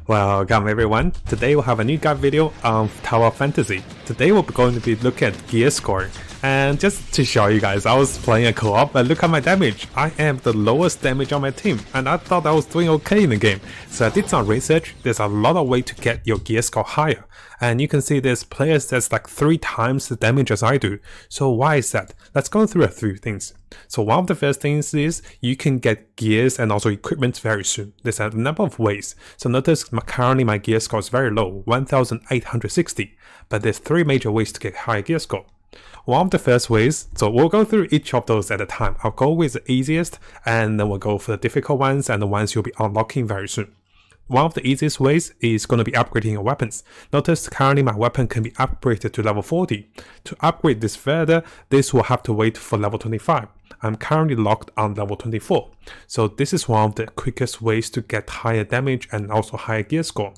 Welcome everyone, today we'll have a new guide video on Tower Fantasy. Today we're going to be looking at gear scoring, and just to show you guys, I was playing a co-op and look at my damage. I am the lowest damage on my team and I thought I was doing okay in the game. So I did some research. There's a lot of ways to get your gear score higher, and you can see there's players that's like 3 times the damage as I do. So why is that? Let's go through a few things. So one of the first things is you can get gears and also equipment very soon. There's a number of ways. So notice currently my gear score is very low, 1860, but there's 3 major ways to get higher gear score. One of the first ways, so we'll go through each of those at a time. I'll go with the easiest and then we'll go for the difficult ones and the ones you'll be unlocking very soon. One of the easiest ways is going to be upgrading your weapons. Notice currently my weapon can be upgraded to level 40. To upgrade this further, this will have to wait for level 25. I'm currently locked on level 24. So this is one of the quickest ways to get higher damage and also higher gear score.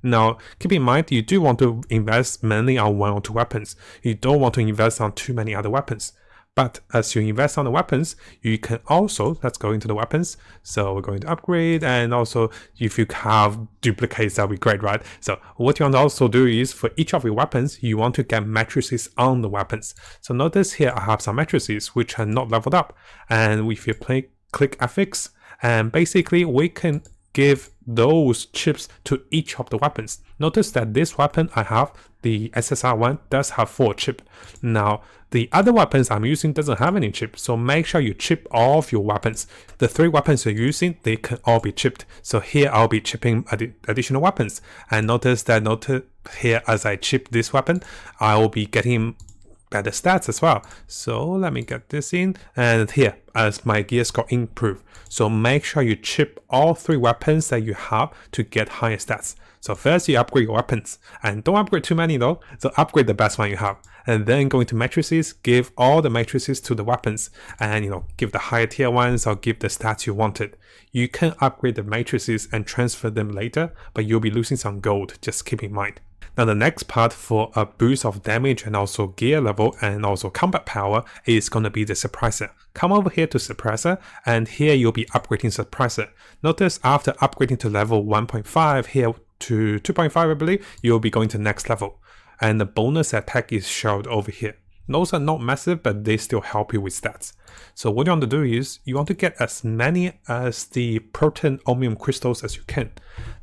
Now, keep in mind, you do want to invest mainly on 1 or 2 weapons. You don't want to invest on too many other weapons. But as you invest on the weapons, you can also, let's go into the weapons. So we're going to upgrade, and also if you have duplicates, that'll be great, right? So what you want to also do is for each of your weapons, you want to get matrices on the weapons. So notice here I have some matrices which are not leveled up. And if you click affix, and basically we can give those chips to each of the weapons. Notice that this weapon I have, the SSR one, does have 4 chips. Now, the other weapons I'm using doesn't have any chips, so make sure you chip all of your weapons. The 3 weapons you're using, they can all be chipped. So here I'll be chipping additional weapons. And notice here as I chip this weapon, I will be getting better stats as well. So let me get this in, and here as my gear score improve. So make sure you chip all 3 weapons that you have to get higher stats. So first you upgrade your weapons, and don't upgrade too many though, so upgrade the best one you have. And then go into matrices, give all the matrices to the weapons, and give the higher tier ones or give the stats you wanted. You can upgrade the matrices and transfer them later, but you'll be losing some gold, just keep in mind. Now the next part for a boost of damage and also gear level and also combat power is going to be the suppressor. Come over here to suppressor, and here you'll be upgrading suppressor. Notice after upgrading to level 1.5 here to 2.5 I believe, you'll be going to next level. And the bonus attack is showed over here. Those are not massive, but they still help you with stats. So what you want to do is, you want to get as many as the protein omnium crystals as you can.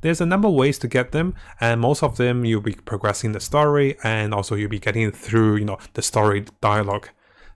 There's a number of ways to get them, and most of them you'll be progressing the story, and also you'll be getting through, the story dialogue.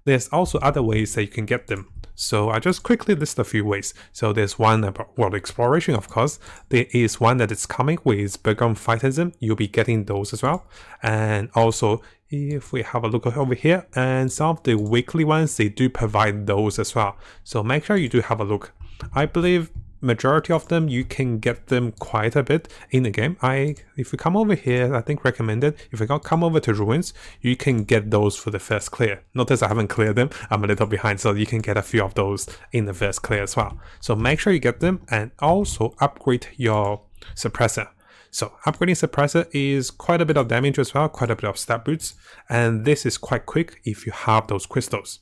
There's also other ways that you can get them. So I just quickly list a few ways. So there's one about world exploration, of course. There is one that is coming with background fightism. You'll be getting those as well. And also, if we have a look over here, and some of the weekly ones, they do provide those as well. So make sure you do have a look. I believe majority of them, you can get them quite a bit in the game. If you come over here, I think recommended, if you come over to ruins, you can get those for the first clear. Notice I haven't cleared them, I'm a little behind, so you can get a few of those in the first clear as well. So make sure you get them, and also upgrade your suppressor. So upgrading suppressor is quite a bit of damage as well, quite a bit of stat boosts, and this is quite quick if you have those crystals.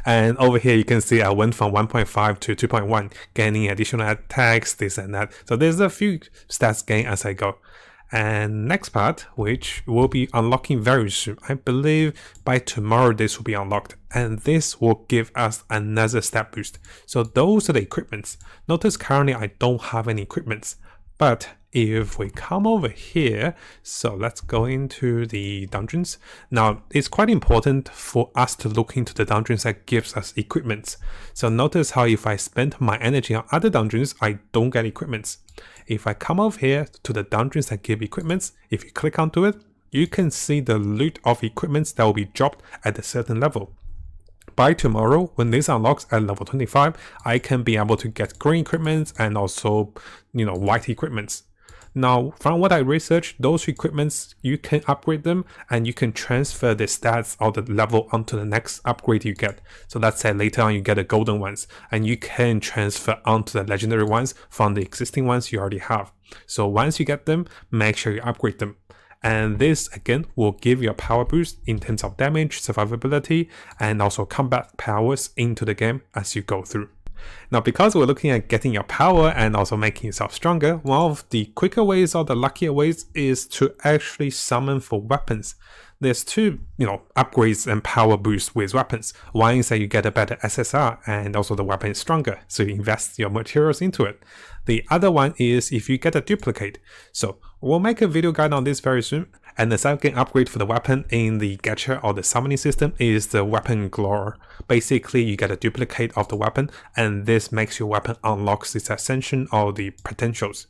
And over here you can see I went from 1.5 to 2.1, gaining additional attacks, this and that. So there's a few stats gain as I go. And next part, which will be unlocking very soon. I believe by tomorrow this will be unlocked, and this will give us another stat boost. So those are the equipments. Notice currently I don't have any equipments. But if we come over here, so let's go into the dungeons. Now, it's quite important for us to look into the dungeons that gives us equipments. So notice how if I spend my energy on other dungeons, I don't get equipments. If I come over here to the dungeons that give equipments, if you click onto it, you can see the loot of equipments that will be dropped at a certain level. By tomorrow, when this unlocks at level 25, I can be able to get green equipments and also, white equipments. Now, from what I researched, those equipments, you can upgrade them and you can transfer the stats of the level onto the next upgrade you get. So let's say later on you get the golden ones, and you can transfer onto the legendary ones from the existing ones you already have. So once you get them, make sure you upgrade them. And this again will give you a power boost in terms of damage, survivability, and also combat powers into the game as you go through. Now, because we're looking at getting your power and also making yourself stronger, one of the quicker ways or the luckier ways is to actually summon for weapons. There's two, upgrades and power boosts with weapons. One is that you get a better SSR and also the weapon is stronger, so you invest your materials into it. The other one is if you get a duplicate. So we'll make a video guide on this very soon. And the second upgrade for the weapon in the gacha or the summoning system is the weapon glory. Basically, you get a duplicate of the weapon, and this makes your weapon unlocks its ascension or the potentials.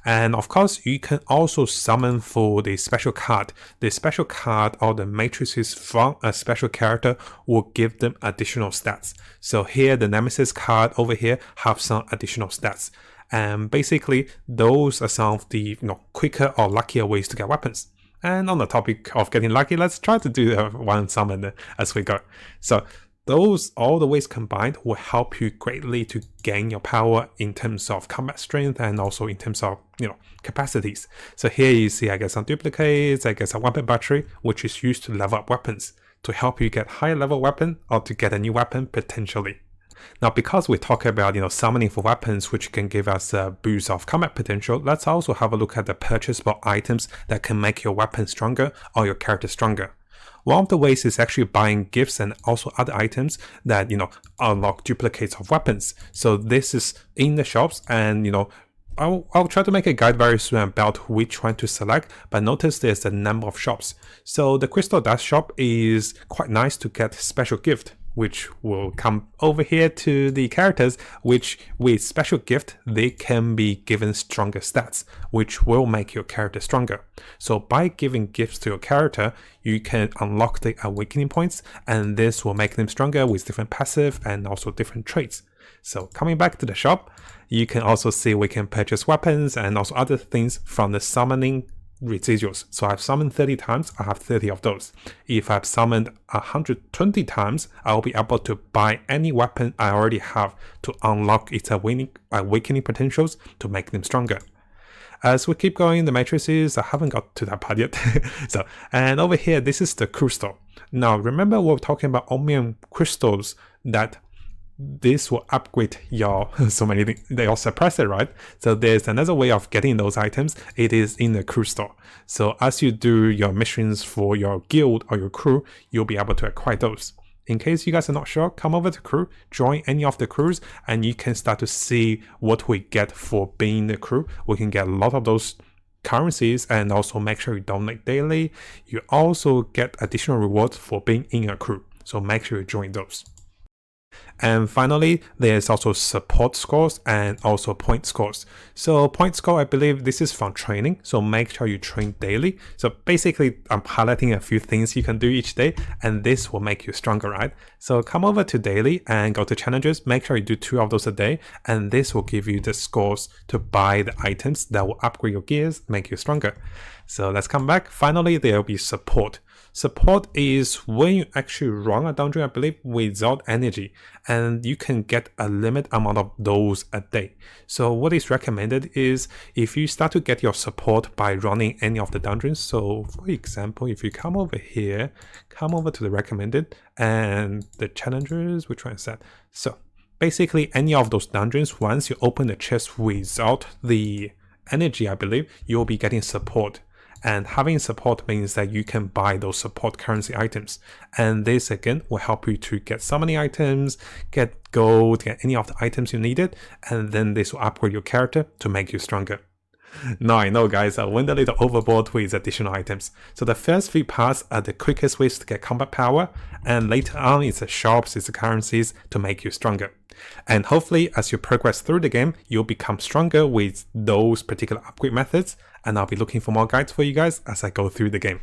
And of course, you can also summon for the special card. The special card or the matrices from a special character will give them additional stats. So here, the Nemesis card over here have some additional stats. And basically, those are some of the quicker or luckier ways to get weapons. And on the topic of getting lucky, let's try to do one summon as we go. So those, all the ways combined, will help you greatly to gain your power in terms of combat strength and also in terms of, capacities. So here you see I get some duplicates, I get some weapon battery, which is used to level up weapons, to help you get higher level weapon or to get a new weapon potentially. Now, because we talk about, summoning for weapons, which can give us a boost of combat potential, let's also have a look at the purchasable items that can make your weapon stronger or your character stronger. One of the ways is actually buying gifts and also other items that, unlock duplicates of weapons. So this is in the shops, and, I'll try to make a guide very soon about which one to select, but notice there's a number of shops. So the Crystal Dust shop is quite nice to get special gift, which will come over here to the characters, which with special gift, they can be given stronger stats, which will make your character stronger. So by giving gifts to your character, you can unlock the awakening points, and this will make them stronger with different passive and also different traits. So coming back to the shop, you can also see we can purchase weapons and also other things from the summoning residuals. So I've summoned 30 times, I have 30 of those. If I've summoned 120 times, I'll be able to buy any weapon I already have to unlock its awakening potentials to make them stronger. As we keep going, the matrices, I haven't got to that part yet. And over here, this is the crystal. Now, remember we were talking about Omnium crystals, that this will upgrade your so many things. They all suppress it, right? So there's another way of getting those items. It is in the crew store. So as you do your missions for your guild or your crew, you'll be able to acquire those. In case you guys are not sure, come over to crew, join any of the crews, and you can start to see what we get for being the crew. We can get a lot of those currencies, and also make sure you donate daily. You also get additional rewards for being in a crew. So make sure you join those. And finally, there's also support scores and also point scores. So point score, I believe this is from training, so make sure you train daily. So basically, I'm highlighting a few things you can do each day, and this will make you stronger, right? So come over to daily and go to challenges, make sure you do 2 of those a day, and this will give you the scores to buy the items that will upgrade your gears, make you stronger. So let's come back. Finally, there will be support. Support is when you actually run a dungeon, I believe, without energy, and you can get a limited amount of those a day. So what is recommended is if you start to get your support by running any of the dungeons. So for example, if you come over here, come over to the recommended and the challengers, which one is that? So basically any of those dungeons, once you open the chest without the energy, I believe, you'll be getting support. And having support means that you can buy those support currency items. And this again will help you to get summoning items, get gold, get any of the items you needed. And then this will upgrade your character to make you stronger. Now I know guys, I went a little overboard with additional items. So the first 3 parts are the quickest ways to get combat power. And later on it's the shops, it's the currencies to make you stronger. And hopefully as you progress through the game, you'll become stronger with those particular upgrade methods. And I'll be looking for more guides for you guys as I go through the game.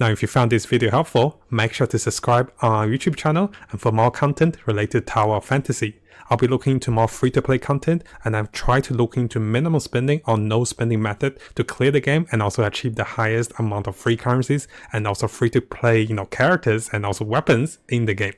Now, if you found this video helpful, make sure to subscribe on our YouTube channel and for more content related to Tower of Fantasy. I'll be looking into more free-to-play content, and I've tried to look into minimum spending or no spending method to clear the game and also achieve the highest amount of free currencies and also free-to-play, characters and also weapons in the game.